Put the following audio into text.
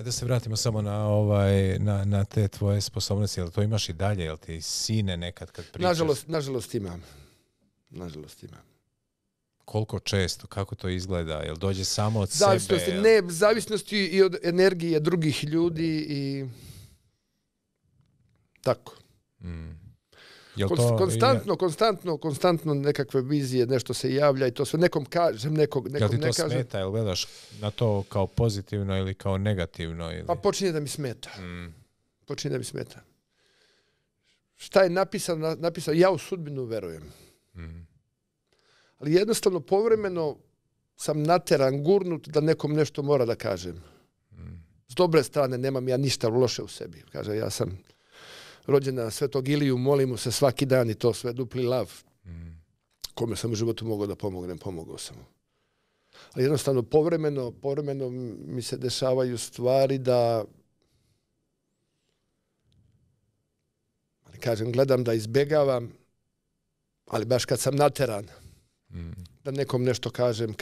Da se vratimo samo na te tvoje sposobnosti, jel to imaš i dalje, jel ti sine nekad kad pričaš? Nažalost imam. Koliko često, kako to izgleda, jel dođe samo od zavisnosti, sebe? Ne, zavisnosti i od energije drugih ljudi i tako. Konstantno nekakve vizije, nešto se javlja i to sve nekom kažem, nekom ne kažem. Jel ti to smeta, jel gledaš na to kao pozitivno ili kao negativno? Ili? Pa počinje da mi smeta. Šta je napisano, ja u sudbinu verujem. Ali jednostavno povremeno sam nateran, gurnut da nekom nešto mora da kažem. S dobre strane nemam ja ništa loše u sebi. Kaže, ja sam rođena na Svetog Iliju, molim mu se svaki dan i to sve dupli lav. Kome sam u životu mogao da pomognem, pomogao sam mu. Ali jednostavno povremeno mi se dešavaju stvari da kažem, gledam da izbegavam, ali baš kad sam nateran da nekom nešto kažem.